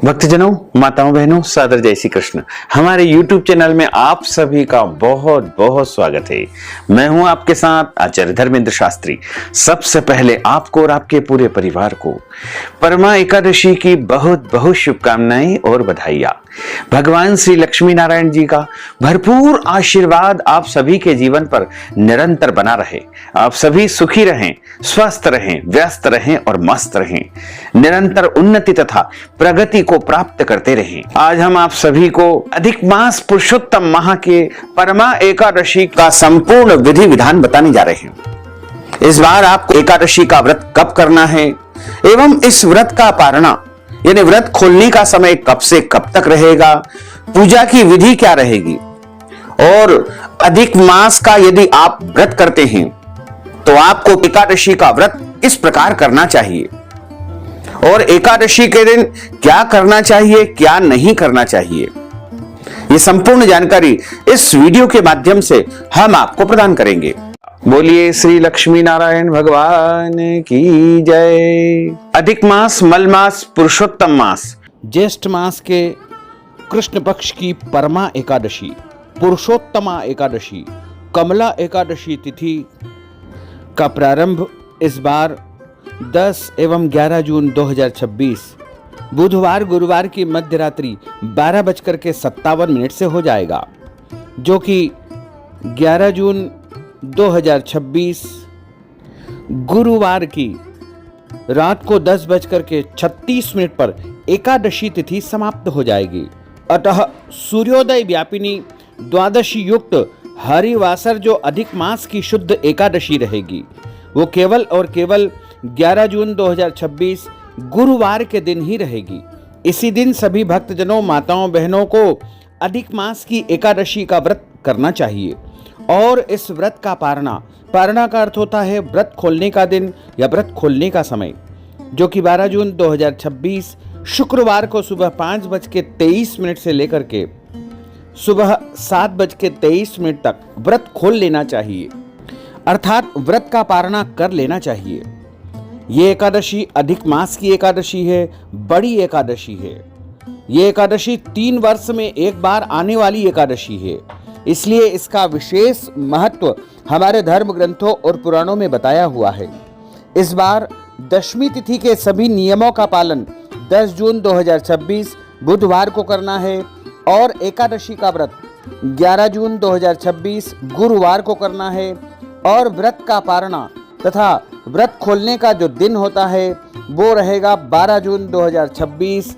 भक्तजनों, माताओं, बहनों, सादर जय श्री कृष्ण। हमारे YouTube चैनल में आप सभी का बहुत बहुत स्वागत है। मैं हूं आपके साथ आचार्य धर्मेंद्र शास्त्री। सबसे पहले आपको और आपके पूरे परिवार को परमा एकादशी की बहुत बहुत शुभकामनाएं और बधाइयां। भगवान श्री लक्ष्मी नारायण जी का भरपूर आशीर्वाद आप सभी के जीवन पर निरंतर बना रहे। आप सभी सुखी रहें, स्वस्थ रहें, व्यस्त रहें और मस्त रहें। निरंतर उन्नति तथा प्रगति को प्राप्त करते रहें। आज हम आप सभी को अधिक मास पुरुषोत्तम माह के परमा एकादशी का संपूर्ण विधि विधान बताने जा रहे हैं। इस बार आपको एकादशी का व्रत कब करना है एवं इस व्रत का पारणा यानी व्रत खोलने का समय कब से कब तक रहेगा, पूजा की विधि क्या रहेगी और अधिक मास का यदि आप व्रत करते हैं तो आपको एकादशी का व्रत किस प्रकार करना चाहिए और एकादशी के दिन क्या करना चाहिए, क्या नहीं करना चाहिए, ये संपूर्ण जानकारी इस वीडियो के माध्यम से हम आपको प्रदान करेंगे। बोलिए श्री लक्ष्मी नारायण भगवान की जय। अधिक मास, मल मास, पुरुषोत्तम मास, ज्येष्ठ मास के कृष्ण पक्ष की परमा एकादशी, पुरुषोत्तमा एकादशी, कमला एकादशी तिथि का प्रारंभ इस बार 10 एवं 11 जून 2026 बुधवार गुरुवार की मध्य रात्रि 12:57 से हो जाएगा, जो कि 11 जून 2026 गुरुवार की रात को 10:36 पर एकादशी तिथि समाप्त हो जाएगी। अतः सूर्योदय व्यापिनी द्वादशी युक्त हरिवासर जो अधिक मास की शुद्ध एकादशी रहेगी वो केवल और केवल 11 जून 2026 गुरुवार के दिन ही रहेगी। इसी दिन सभी भक्तजनों, माताओं, बहनों को अधिक मास की एकादशी का व्रत करना चाहिए और इस व्रत का पारणा का अर्थ होता है व्रत खोलने का दिन या व्रत खोलने का समय, जो कि 12 जून 2026 शुक्रवार को सुबह 5:23 से लेकर के सुबह 7:23 तक व्रत खोल लेना चाहिए, अर्थात व्रत का पारणा कर लेना चाहिए। ये एकादशी अधिक मास की एकादशी है, बड़ी एकादशी है। ये एकादशी 3 वर्ष में एक बार आने वाली एकादशी है, इसलिए इसका विशेष महत्व हमारे धर्म ग्रंथों और पुराणों में बताया हुआ है। इस बार दशमी तिथि के सभी नियमों का पालन 10 जून 2026 बुधवार को करना है और एकादशी का व्रत 11 जून 2026 गुरुवार को करना है और व्रत का पारणा तथा व्रत खोलने का जो दिन होता है वो रहेगा 12 जून 2026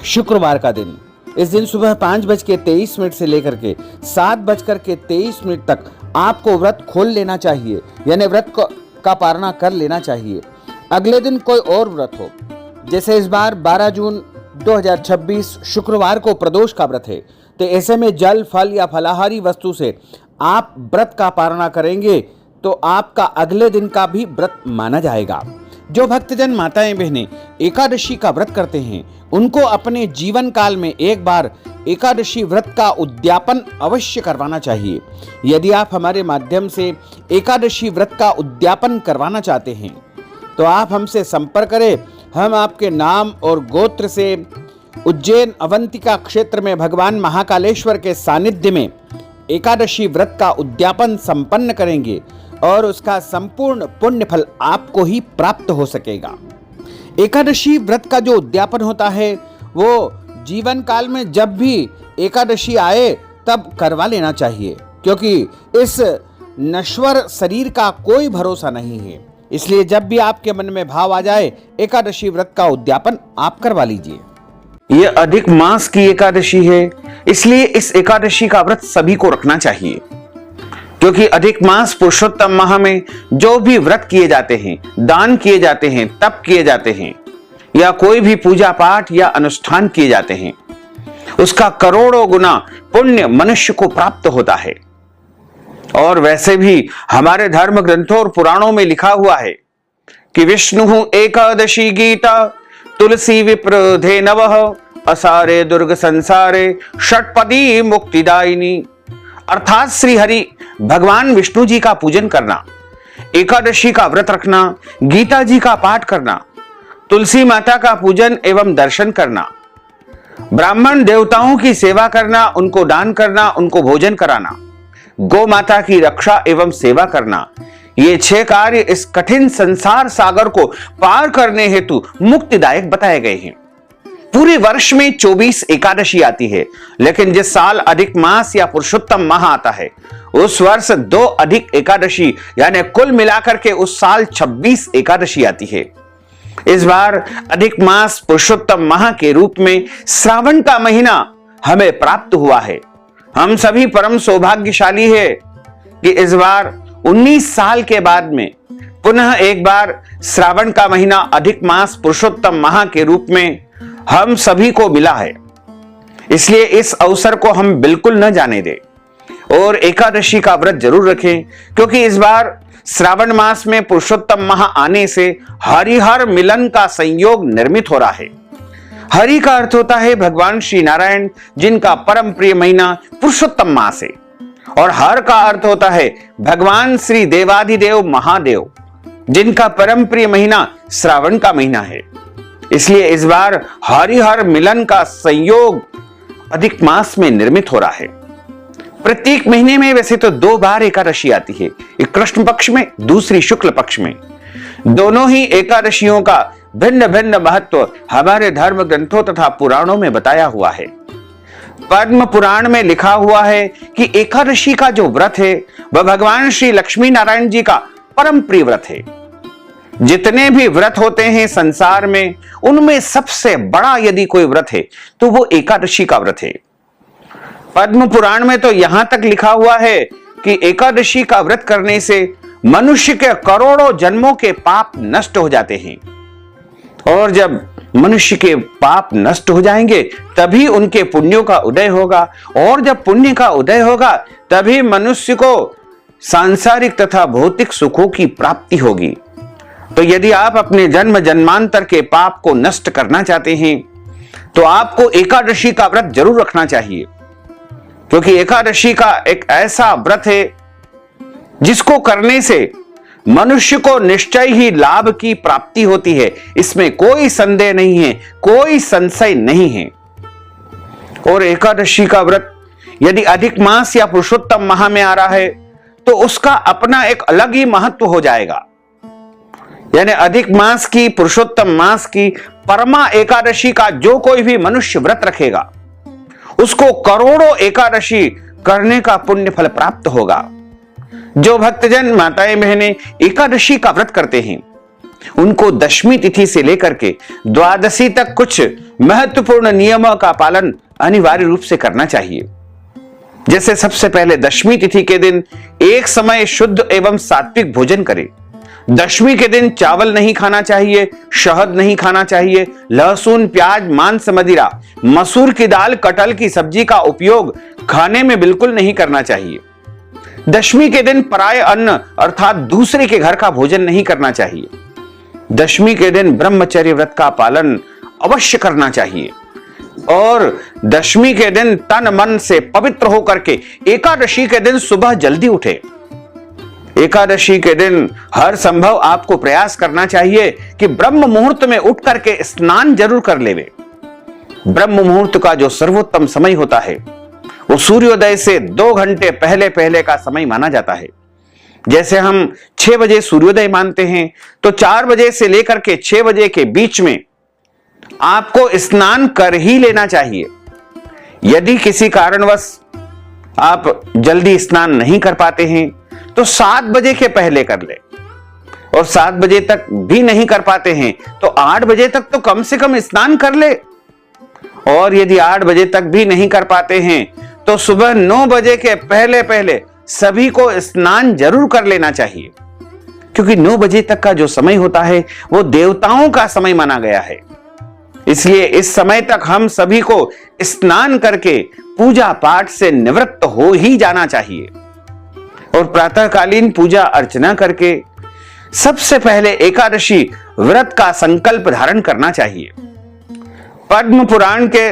शुक्रवार का दिन। इस दिन सुबह 5:23 से लेकर के 7:23 तक आपको व्रत खोल लेना चाहिए, यानी व्रत का पारणा कर लेना चाहिए। अगले दिन कोई और व्रत हो, जैसे इस बार 12 जून 2026 शुक्रवार को प्रदोष का व्रत है, तो ऐसे में जल, फल या फलाहारी वस्तु से आप व्रत का पारणा करेंगे तो आपका अगले दिन का भी व्रत माना जाएगा। जो भक्तजन, माताएं, बहनें एकादशी का व्रत करते हैं उनको अपने जीवन काल में एक बार एकादशी व्रत का उद्यापन अवश्य करवाना चाहिए। यदि आप हमारे माध्यम से एकादशी व्रत का उद्यापन करवाना चाहते हैं तो आप हमसे संपर्क करें। हम आपके नाम और गोत्र से उज्जैन अवंतिका क्षेत्र में भगवान महाकालेश्वर के सानिध्य में एकादशी व्रत का उद्यापन संपन्न करेंगे और उसका संपूर्ण पुण्य फल आपको ही प्राप्त हो सकेगा। एकादशी व्रत का जो उद्यापन होता है वो जीवन काल में जब भी एकादशी आए तब करवा लेना चाहिए, क्योंकि इस नश्वर शरीर का कोई भरोसा नहीं है। इसलिए जब भी आपके मन में भाव आ जाए एकादशी व्रत का उद्यापन आप करवा लीजिए। ये अधिक मास की एकादशी है, इसलिए इस एकादशी का व्रत सभी को रखना चाहिए, क्योंकि अधिक मास पुरुषोत्तम माह में जो भी व्रत किए जाते हैं, दान किए जाते हैं, तप किए जाते हैं या कोई भी पूजा पाठ या अनुष्ठान किए जाते हैं, उसका करोड़ों गुना पुण्य मनुष्य को प्राप्त होता है। और वैसे भी हमारे धर्म ग्रंथों और पुराणों में लिखा हुआ है कि विष्णु एकादशी गीता तुलसी विप्र धेनवः असारे दुर्ग संसारे षटपदी मुक्तिदायिनी, अर्थात श्री हरि भगवान विष्णु जी का पूजन करना, एकादशी का व्रत रखना, गीता जी का पाठ करना, तुलसी माता का पूजन एवं दर्शन करना ब्राह्मण देवताओं की सेवा करना, उनको दान करना, उनको भोजन कराना, गौ माता की रक्षा एवं सेवा करना, ये 6 कार्य इस कठिन संसार सागर को पार करने हेतु मुक्तिदायक बताए गए हैं। पूरे वर्ष में 24 एकादशी आती है, लेकिन जिस साल अधिक मास या पुरुषोत्तम माह आता है उस वर्ष 2 अधिक एकादशी यानी कुल मिलाकर के उस साल 26 एकादशी आती है। इस बार अधिक मास पुरुषोत्तम माह के रूप में श्रावण का महीना हमें प्राप्त हुआ है। हम सभी परम सौभाग्यशाली है कि इस बार 19 साल के बाद में पुनः एक बार श्रावण का महीना अधिक मास पुरुषोत्तम माह के रूप में हम सभी को मिला है। इसलिए इस अवसर को हम बिल्कुल न जाने दें और एकादशी का व्रत जरूर रखें, क्योंकि इस बार श्रावण मास में पुरुषोत्तम माह आने से हरिहर मिलन का संयोग निर्मित हो रहा है। हरि का अर्थ होता है भगवान श्री नारायण, जिनका परम प्रिय महीना पुरुषोत्तम मास है, और हर का अर्थ होता है भगवान श्री देवाधिदेव महादेव, जिनका परम प्रिय महीना श्रावण का महीना है। इसलिए इस बार हरिहर मिलन का संयोग अधिक मास में निर्मित हो रहा है। प्रत्येक महीने में वैसे तो 2 बार एकादशी आती है, एक कृष्ण पक्ष में, दूसरी शुक्ल पक्ष में। दोनों ही एकादशियों का भिन्न भिन्न महत्व हमारे धर्म ग्रंथों तथा पुराणों में बताया हुआ है। पद्म पुराण में लिखा हुआ है कि एकादशी का जो व्रत है वह भगवान श्री लक्ष्मी नारायण जी का परम प्रिय व्रत है। जितने भी व्रत होते हैं संसार में, उनमें सबसे बड़ा यदि कोई व्रत है तो वो एकादशी का व्रत है। पद्म पुराण में तो यहां तक लिखा हुआ है कि एकादशी का व्रत करने से मनुष्य के करोड़ों जन्मों के पाप नष्ट हो जाते हैं, और जब मनुष्य के पाप नष्ट हो जाएंगे तभी उनके पुण्यों का उदय होगा, और जब पुण्य का उदय होगा तभी मनुष्य को सांसारिक तथा भौतिक सुखों की प्राप्ति होगी। तो यदि आप अपने जन्म जन्मांतर के पाप को नष्ट करना चाहते हैं तो आपको एकादशी का व्रत जरूर रखना चाहिए, क्योंकि एकादशी का एक ऐसा व्रत है जिसको करने से मनुष्य को निश्चय ही लाभ की प्राप्ति होती है। इसमें कोई संदेह नहीं है, कोई संशय नहीं है। और एकादशी का व्रत यदि अधिक मास या पुरुषोत्तम माह में आ रहा है तो उसका अपना एक अलग ही महत्व हो जाएगा। यानी अधिक मास की, पुरुषोत्तम मास की परमा एकादशी का जो कोई भी मनुष्य व्रत रखेगा उसको करोड़ों एकादशी करने का पुण्य फल प्राप्त होगा। जो भक्तजन, माताएं, बहनें एकादशी का व्रत करते हैं उनको दशमी तिथि से लेकर के द्वादशी तक कुछ महत्वपूर्ण नियमों का पालन अनिवार्य रूप से करना चाहिए। जैसे सबसे पहले दशमी तिथि के दिन एक समय शुद्ध एवं सात्विक भोजन करें। दशमी के दिन चावल नहीं खाना चाहिए, शहद नहीं खाना चाहिए, लहसुन, प्याज, मांस, मदिरा, मसूर की दाल, कटहल की सब्जी का उपयोग खाने में बिल्कुल नहीं करना चाहिए। दशमी के दिन पराय अन्न अर्थात दूसरे के घर का भोजन नहीं करना चाहिए। दशमी के दिन ब्रह्मचर्य व्रत का पालन अवश्य करना चाहिए, और दशमी के दिन तन मन से पवित्र होकर के एकादशी के दिन सुबह जल्दी उठे। एकादशी के दिन हर संभव आपको प्रयास करना चाहिए कि ब्रह्म मुहूर्त में उठ करके स्नान जरूर कर लेवे। ब्रह्म मुहूर्त का जो सर्वोत्तम समय होता है वो सूर्योदय से 2 घंटे पहले पहले का समय माना जाता है। जैसे हम 6 बजे सूर्योदय मानते हैं तो 4 बजे से लेकर के 6 बजे के बीच में आपको स्नान कर ही लेना चाहिए। यदि किसी कारणवश आप जल्दी स्नान नहीं कर पाते हैं तो 7 बजे के पहले कर ले, और 7 बजे तक भी नहीं कर पाते हैं तो 8 बजे तक तो कम से कम स्नान कर ले, और यदि 8 बजे तक भी नहीं कर पाते हैं तो सुबह 9 बजे के पहले पहले सभी को स्नान जरूर कर लेना चाहिए, क्योंकि 9 बजे तक का जो समय होता है वो देवताओं का समय माना गया है। इसलिए इस समय तक हम सभी को स्नान करके पूजा पाठ से निवृत्त हो ही जाना चाहिए, और प्रातःकालीन पूजा अर्चना करके सबसे पहले एकादशी व्रत का संकल्प धारण करना चाहिए। पद्म पुराण के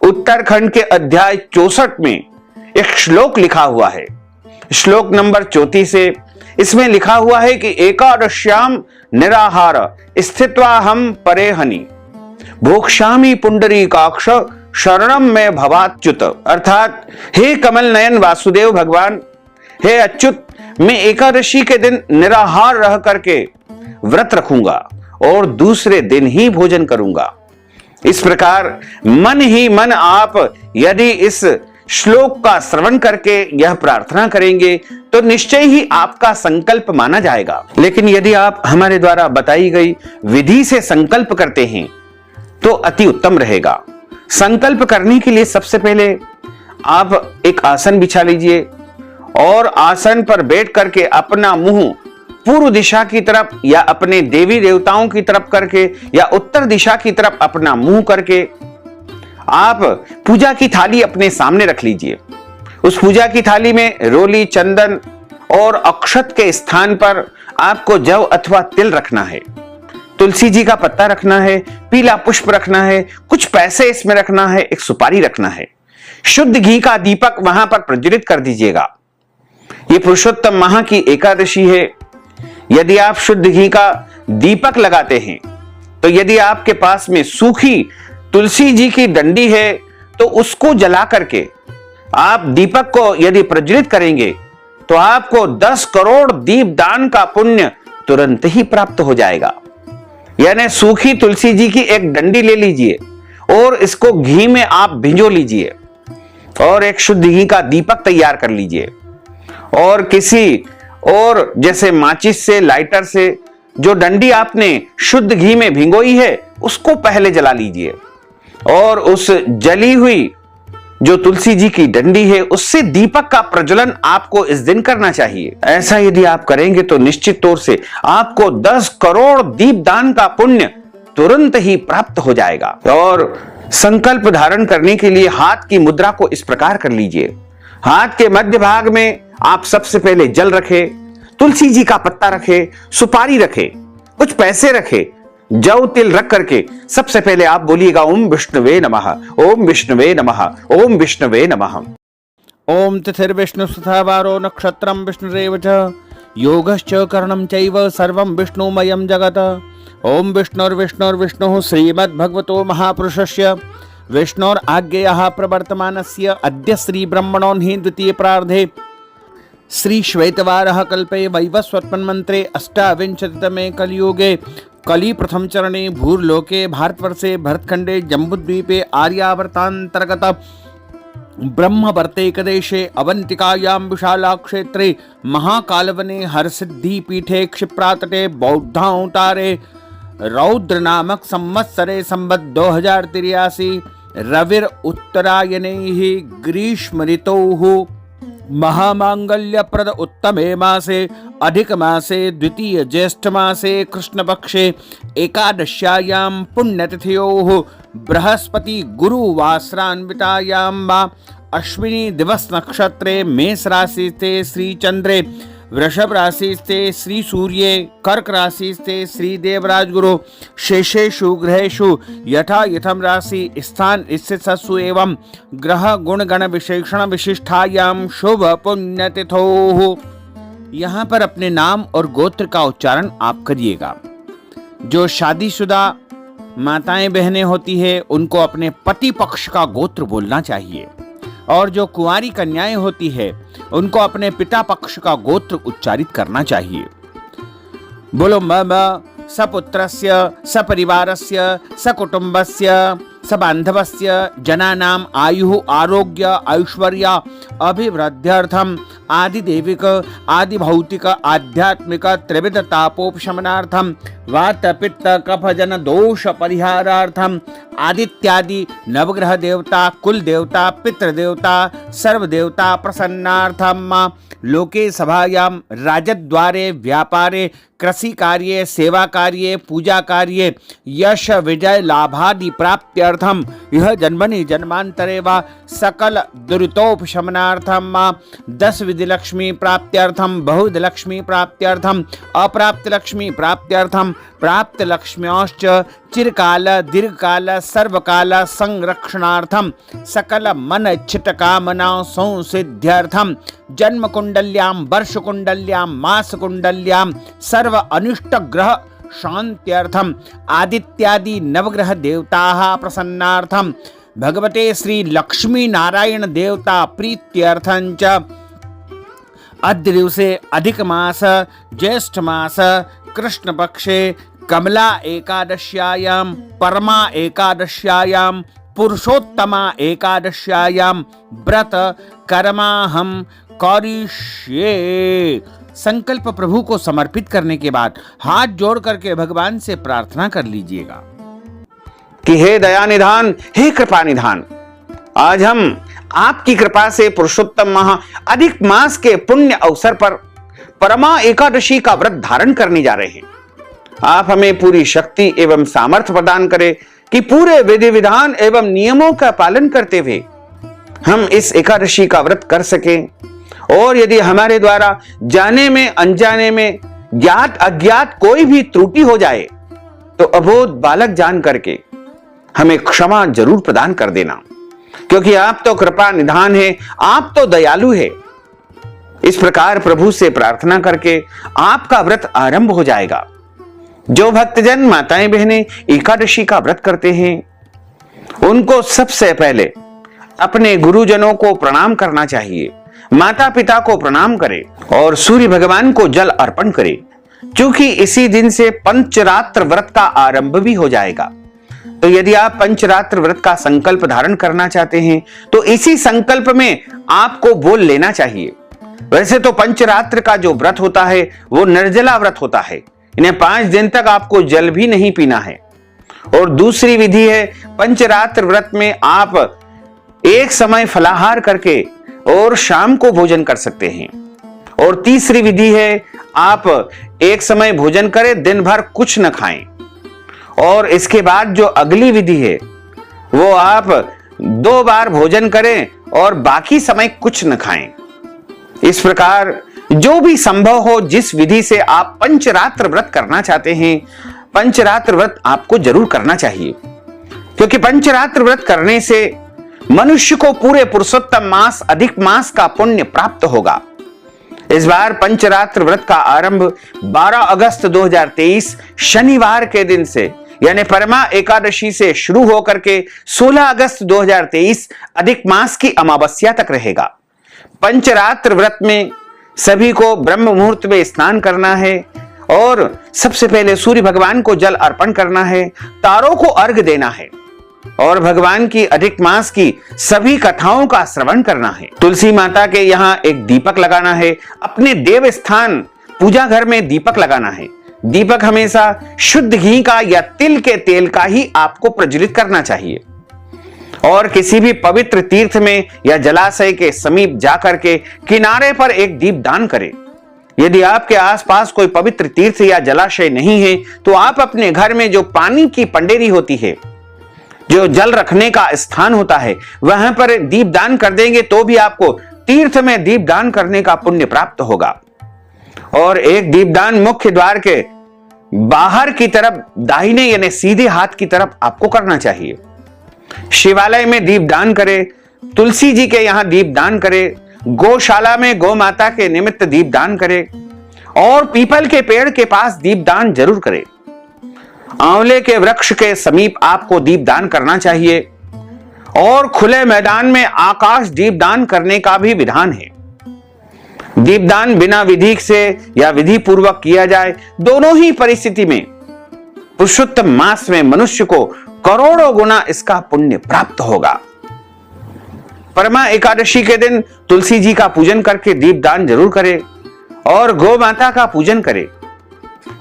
उत्तरखंड के अध्याय 64 में एक श्लोक लिखा हुआ है, श्लोक नंबर 34 से। इसमें लिखा हुआ है कि एकादश्याम निराहार स्थित्वा हम परेहनि भोक्ष्यामि पुंडरीकाक्ष शरणम में भवाच्युत, अर्थात हे कमल नयन वासुदेव भगवान, हे अच्युत, मैं एकादशी के दिन निराहार रह करके व्रत रखूंगा और दूसरे दिन ही भोजन करूंगा। इस प्रकार मन ही मन आप यदि इस श्लोक का श्रवण करके यह प्रार्थना करेंगे तो निश्चय ही आपका संकल्प माना जाएगा। लेकिन यदि आप हमारे द्वारा बताई गई विधि से संकल्प करते हैं तो अति उत्तम रहेगा। संकल्प करने के लिए सबसे पहले आप एक आसन बिछा लीजिए और आसन पर बैठ करके अपना मुंह पूर्व दिशा की तरफ या अपने देवी देवताओं की तरफ करके या उत्तर दिशा की तरफ अपना मुंह करके आप पूजा की थाली अपने सामने रख लीजिए। उस पूजा की थाली में रोली, चंदन और अक्षत के स्थान पर आपको जव अथवा तिल रखना है, तुलसी जी का पत्ता रखना है, पीला पुष्प रखना है, कुछ पैसे इसमें रखना है, एक सुपारी रखना है। शुद्ध घी का दीपक वहां पर प्रज्वलित कर दीजिएगा। ये पुरुषोत्तम माह की एकादशी है। यदि आप शुद्ध घी का दीपक लगाते हैं तो यदि आपके पास में सूखी तुलसी जी की डंडी है तो उसको जला करके आप दीपक को यदि प्रज्वलित करेंगे तो आपको 10 करोड़ दीप दान का पुण्य तुरंत ही प्राप्त हो जाएगा। यानी सूखी तुलसी जी की एक डंडी ले लीजिए और इसको घी में आप भिंजो लीजिए और एक शुद्ध घी का दीपक तैयार कर लीजिए और किसी और जैसे माचिस से, लाइटर से जो डंडी आपने शुद्ध घी में भिंगोई है उसको पहले जला लीजिए और उस जली हुई जो तुलसी जी की डंडी है उससे दीपक का प्रज्वलन आपको इस दिन करना चाहिए। ऐसा यदि आप करेंगे तो निश्चित तौर से आपको 10 करोड़ दीप दान का पुण्य तुरंत ही प्राप्त हो जाएगा। और संकल्प धारण करने के लिए हाथ की मुद्रा को इस प्रकार कर लीजिए। हाथ के मध्य भाग में आप सबसे पहले जल रखे, तुलसी जी का पत्ता रखे, सुपारी रखे, कुछ पैसे रखे, जव तिल रख करके सबसे पहले आप बोलिएगा ओम विष्णुवे नमः, ओम विष्णुवे नमः, ओम विष्णुवे नमः। ओम तिथिर्विष्णु तथा वारो नक्षत्रम विष्णुरेव च योगश्च करणं चैव सर्वं विष्णुमयं जगत्। ओम विष्णुर्विष्णुर्विष्णुः श्रीमद्भगवतो महापुरुषस्य विष्णोर आज्ञेयः प्रवर्तमानस्य अद्य श्री ब्रह्मणोन्हि द्वितीय प्रार्धे श्री श्वेतवारः कल्पे वैवस्वत्मन्मन्त्रे अष्टाविंशतितमे कलियुगे कली प्रथम चरणे भूर्लोके भारतवर्षे भरतखंडे जम्बूद्वीपे आर्यावर्तान्तर्गत ब्रह्मवर्तेकदेशे अवंतिकायां विशाला क्षेत्रे महाकालवने हरसिद्धिपीठे क्षिप्रातटे बौद्धावतारे रौद्र नामक संवत्सरे संवत् 2083 रविर उत्तरायणे ग्रीष्म ऋतोः महामांगल्यप्रद उत्तमे मासे अधिक मासे द्वितीय ज्येष्ठ मासे कृष्णपक्षे एकादश्यायां पुण्यतिथयोः बृहस्पति गुरुवासरान्वितायां वा अश्विनी दिवस नक्षत्रे मेष राशि स्थे श्री चंद्रे वृषभ राशि स्थे श्री सूर्ये कर्क राशि स्थे श्री देवराज गुरु शेषेषु ग्रहेषु यथा यथम राशि स्थान स्थितसु एवं ग्रह गुण गण विशेषण विशिष्टायां शुभ पुण्यतिथोः। यहाँ पर अपने नाम और गोत्र का उच्चारण आप करिएगा। जो शादीशुदा माताएं बहनें होती है उनको अपने पति पक्ष का गोत्र बोलना चाहिए और जो कुंवारी कन्याएं होती है उनको अपने पिता पक्ष का गोत्र उच्चारित करना चाहिए। बोलो मम सपुत्रस्य सपरिवारस्य सकुटुंबस्य सबान्धवस्य जनानां आयुः आरोग्य ऐश्वर्य अभिवृद्ध्यर्थम आदिदेविक आदिभौतिक आध्यात्मिक त्रिविध तापोपशमनार्थम वात पित्त कफ जन दोष परिहारार्थम आदित्यादि नवग्रह देवता कुल देवता पितृदेवता सर्वदेवता प्रसन्नार्थम लोके सभायां राजद्वारे व्यापारे कृषि कार्ये सेवा कार्ये पूजा कार्ये यश विजय लाभादि प्राप्त्यर्थम यह जन्मनि जन्मांतरे वा सकल दुरितोपशमनार्थम 10 विधि लक्ष्मी प्राप्त्यर्थम बहुविध लक्ष्मी प्राप्त्यर्थम अप्राप्त लक्ष्मी प्राप्त्यर्थम प्राप्त लक्ष्म्योश्च चिरकाल दीर्घकाल सर्वकाल संरक्षणार्थम सकल मन इच्छित कामनाओं संसिद्ध्यर्थम जन्म कुंडल्यां वर्ष कुंडल्यां मास कुंडल्यां सर्व अनिष्ट ग्रह शांत्यर्थम आदित्यादि नवग्रह देवताः प्रसन्नार्थम भगवते श्री लक्ष्मी नारायण देवता प्रीत्यर्थं च अद्य दिवसे अधिक मास ज्येष्ठ मास कृष्ण पक्षे कमला एकादश्यायां परमा एकादश्यायां पुरुषोत्तमा एकादश्यायां व्रत कर्माहम करिष्ये। संकल्प प्रभु को समर्पित करने के बाद हाथ जोड़ करके भगवान से प्रार्थना कर लीजिएगा कि हे दया निधान, हे कृपा निधान, आज हम आपकी कृपा से पुरुषोत्तम माह अधिक मास के पुण्य अवसर पर परमा एकादशी का व्रत धारण करने जा रहे हैं। आप हमें पूरी शक्ति एवं सामर्थ्य प्रदान करें कि पूरे विधि विधान एवं नियमों का पालन करते हुए हम इस एकादशी का व्रत कर सकें। और यदि हमारे द्वारा जाने में अनजाने में ज्ञात अज्ञात कोई भी त्रुटि हो जाए तो अबोध बालक जान करके हमें क्षमा जरूर प्रदान कर देना, क्योंकि आप तो कृपा निधान है, आप तो दयालु है। इस प्रकार प्रभु से प्रार्थना करके आपका व्रत आरंभ हो जाएगा। जो भक्तजन माताएं बहनें एकादशी का व्रत करते हैं उनको सबसे पहले अपने गुरुजनों को प्रणाम करना चाहिए, माता पिता को प्रणाम करें और सूर्य भगवान को जल अर्पण करें, क्योंकि इसी दिन से पंचरात्र व्रत का आरंभ भी हो जाएगा। तो यदि आप पंचरात्र व्रत का संकल्प धारण करना चाहते हैं तो इसी संकल्प में आपको बोल लेना चाहिए। वैसे तो पंचरात्र का जो व्रत होता है वो निर्जला व्रत होता है, इन्हें 5 दिन तक आपको जल भी नहीं पीना है। और दूसरी विधि है पंचरात्र व्रत में आप एक समय फलाहार करके और शाम को भोजन कर सकते हैं। और तीसरी विधि है आप एक समय भोजन करें, दिन भर कुछ न खाएं। और इसके बाद जो अगली विधि है वो आप 2 बार भोजन करें और बाकी समय कुछ न खाएं। इस प्रकार जो भी संभव हो, जिस विधि से आप पंचरात्र व्रत करना चाहते हैं, पंचरात्र व्रत आपको जरूर करना चाहिए, क्योंकि पंचरात्र व्रत करने से मनुष्य को पूरे पुरुषोत्तम मास अधिक मास का पुण्य प्राप्त होगा। इस बार पंचरात्र व्रत का आरंभ 12 अगस्त 2023 शनिवार के दिन से यानी परमा एकादशी से शुरू होकर के 16 अगस्त 2023 अधिक मास की अमावस्या तक रहेगा। पंचरात्र व्रत में सभी को ब्रह्म मुहूर्त में स्नान करना है और सबसे पहले सूर्य भगवान को जल अर्पण करना है, तारों को अर्घ्य देना है और भगवान की अधिक मास की सभी कथाओं का श्रवण करना है। तुलसी माता के यहाँ एक दीपक लगाना है, अपने देव स्थान पूजा घर में दीपक लगाना है। दीपक हमेशा शुद्ध घी का या तिल के तेल का ही आपको प्रज्वलित करना चाहिए और किसी भी पवित्र तीर्थ में या जलाशय के समीप जाकर के किनारे पर एक दीप दान करें। यदि आपके आसपास कोई पवित्र तीर्थ या जलाशय नहीं है तो आप अपने घर में जो पानी की पंडेरी होती है, जो जल रखने का स्थान होता है, वहां पर दीप दान कर देंगे तो भी आपको तीर्थ में दीप दान करने का पुण्य प्राप्त होगा। और एक दीपदान मुख्य द्वार के बाहर की तरफ दाहिने यानी सीधे हाथ की तरफ आपको करना चाहिए। शिवालय में दीपदान करें, तुलसी जी के यहाँ दीपदान करें, गौशाला में गौ माता के निमित्त दीपदान करें और पीपल के पेड़ के पास दीपदान जरूर करें। आंवले के वृक्ष के समीप आपको दीपदान करना चाहिए और खुले मैदान में आकाश दीपदान करने का भी विधान है। दीपदान बिना विधि से या विधि पूर्वक किया जाए, दोनों ही परिस्थिति में पुरुषोत्तम मास में मनुष्य को करोड़ों गुना इसका पुण्य प्राप्त होगा। परमा एकादशी के दिन तुलसी जी का पूजन करके दीपदान जरूर करें और गौ माता का पूजन करें।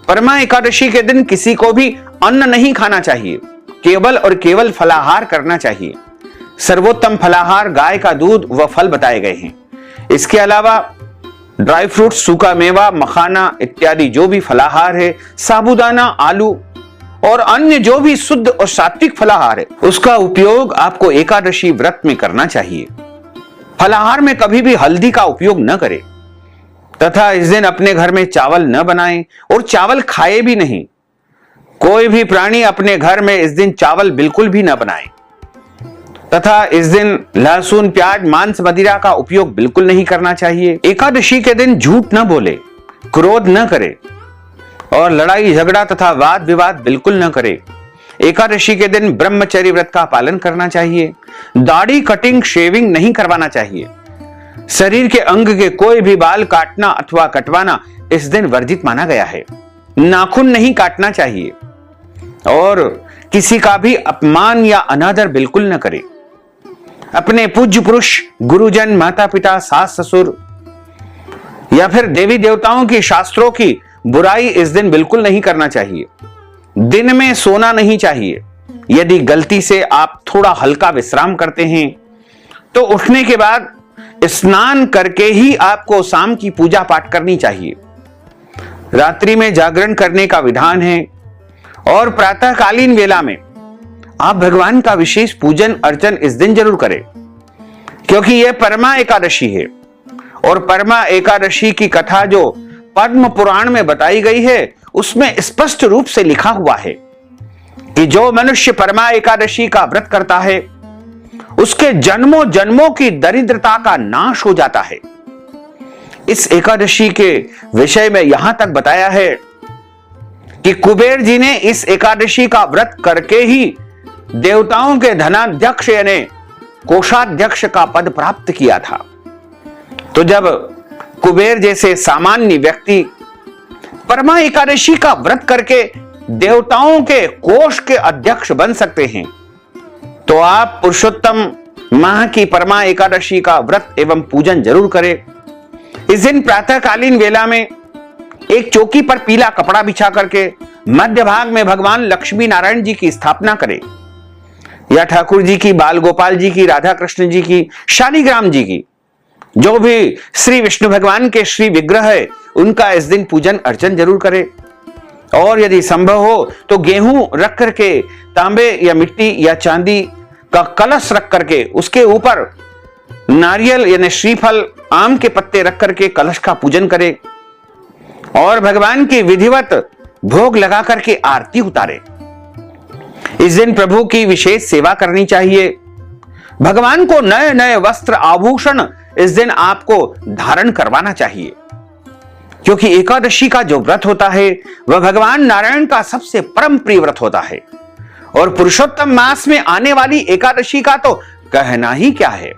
परमा एकादशी के दिन किसी को भी अन्न नहीं खाना चाहिए, केवल और केवल फलाहार करना चाहिए। सर्वोत्तम फलाहार गाय का दूध व फल बताए गए हैं। इसके अलावा ड्राई फ्रूट, सूखा मेवा, मखाना इत्यादि जो भी फलाहार है, साबूदाना, आलू और अन्य जो भी शुद्ध और सात्विक फलाहार है, उसका उपयोग आपको एकादशी व्रत में करना चाहिए। फलाहार में कभी भी हल्दी का उपयोग न करें तथा इस दिन अपने घर में चावल न बनाएं और चावल खाए भी नहीं। कोई भी प्राणी अपने घर में इस दिन चावल बिल्कुल भी न बनाए तथा इस दिन लहसुन, प्याज, मांस, मदिरा का उपयोग बिल्कुल नहीं करना चाहिए। एकादशी के दिन झूठ न बोले, क्रोध न करे और लड़ाई झगड़ा तथा वाद विवाद बिल्कुल न करे। एकादशी के दिन ब्रह्मचर्य व्रत का पालन करना चाहिए। दाढ़ी कटिंग शेविंग नहीं करवाना चाहिए। शरीर के अंग के कोई भी बाल काटना अथवा कटवाना इस दिन वर्जित माना गया है। नाखून नहीं काटना चाहिए और किसी का भी अपमान या अनादर बिल्कुल न करें। अपने पूज्य पुरुष, गुरुजन, माता पिता, सास ससुर या फिर देवी देवताओं की, शास्त्रों की बुराई इस दिन बिल्कुल नहीं करना चाहिए। दिन में सोना नहीं चाहिए। यदि गलती से आप थोड़ा हल्का विश्राम करते हैं तो उठने के बाद स्नान करके ही आपको शाम की पूजा पाठ करनी चाहिए। रात्रि में जागरण करने का विधान है और प्रातःकालीन वेला में आप भगवान का विशेष पूजन अर्चन इस दिन जरूर करें, क्योंकि यह परमा एकादशी है। और परमा एकादशी की कथा जो पद्म पुराण में बताई गई है उसमें स्पष्ट रूप से लिखा हुआ है कि जो मनुष्य परमा एकादशी का व्रत करता है उसके जन्मों जन्मों की दरिद्रता का नाश हो जाता है। इस एकादशी के विषय में यहां तक बताया है कि कुबेर जी ने इस एकादशी का व्रत करके ही देवताओं के धनाध्यक्ष यानी कोषाध्यक्ष का पद प्राप्त किया था। तो जब कुबेर जैसे सामान्य व्यक्ति परमा एकादशी का व्रत करके देवताओं के कोष के अध्यक्ष बन सकते हैं, तो आप पुरुषोत्तम माह की परमा एकादशी का व्रत एवं पूजन जरूर करें। इस दिन प्रातःकालीन वेला में एक चौकी पर पीला कपड़ा बिछा करके मध्य भाग में भगवान लक्ष्मी नारायण जी की स्थापना करें, या ठाकुर जी की, बाल गोपाल जी की, राधा कृष्ण जी की, शालिग्राम जी की, जो भी श्री विष्णु भगवान के श्री विग्रह है उनका इस दिन पूजन अर्चन जरूर करें। और यदि संभव हो तो गेहूं रख करके, तांबे या मिट्टी या चांदी का कलश रख करके उसके ऊपर नारियल यानी श्रीफल, आम के पत्ते रख करके कलश का पूजन करें और भगवान की विधिवत भोग लगा करके आरती उतारे। इस दिन प्रभु की विशेष सेवा करनी चाहिए। भगवान को नए नए वस्त्र आभूषण इस दिन आपको धारण करवाना चाहिए, क्योंकि एकादशी का जो व्रत होता है वह भगवान नारायण का सबसे परम प्रिय व्रत होता है। और पुरुषोत्तम मास में आने वाली एकादशी का तो कहना ही क्या है।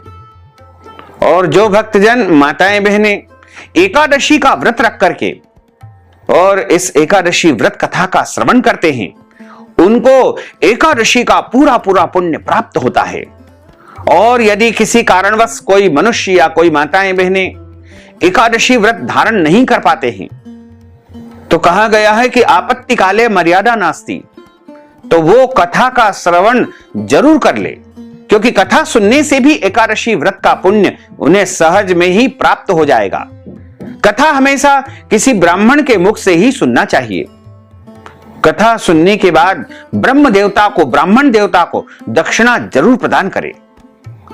और जो भक्तजन, माताएं, बहनें एकादशी का व्रत रख करके और इस एकादशी व्रत कथा का श्रवण करते हैं, उनको एकादशी का पूरा पूरा पुण्य प्राप्त होता है। और यदि किसी कारणवश कोई मनुष्य या कोई माताएं बहनें एकादशी व्रत धारण नहीं कर पाते हैं, तो कहा गया है कि आपत्ति काले मर्यादा नास्ति, तो वो कथा का श्रवण जरूर कर ले, क्योंकि कथा सुनने से भी एकादशी व्रत का पुण्य उन्हें सहज में ही प्राप्त हो जाएगा। कथा हमेशा किसी ब्राह्मण के मुख से ही सुनना चाहिए। कथा सुनने के बाद ब्रह्म देवता को, ब्राह्मण देवता को दक्षिणा जरूर प्रदान करें,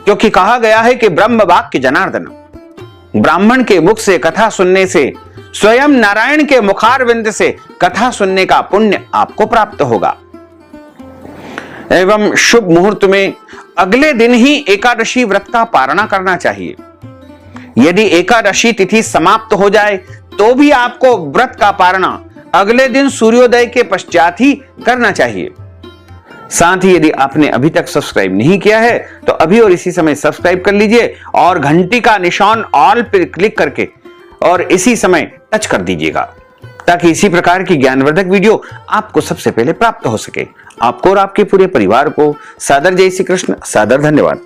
क्योंकि कहा गया है कि ब्रह्म वाक्य जनार्दन, ब्राह्मण के मुख से कथा सुनने से, स्वयं नारायण के मुखारविंद से कथा सुनने का पुण्य आपको प्राप्त होगा। एवं शुभ मुहूर्त में अगले दिन ही एकादशी व्रत का पारणा करना चाहिए। यदि एकादशी तिथि समाप्त हो जाए तो भी आपको व्रत का पारणा अगले दिन सूर्योदय के पश्चात ही करना चाहिए। साथ ही यदि आपने अभी तक सब्सक्राइब नहीं किया है तो अभी और इसी समय सब्सक्राइब कर लीजिए और घंटी का निशान ऑल पर क्लिक करके और इसी समय टच कर दीजिएगा, ताकि इसी प्रकार की ज्ञानवर्धक वीडियो आपको सबसे पहले प्राप्त हो सके। आपको और आपके पूरे परिवार को सादर जय श्री कृष्ण, सादर धन्यवाद।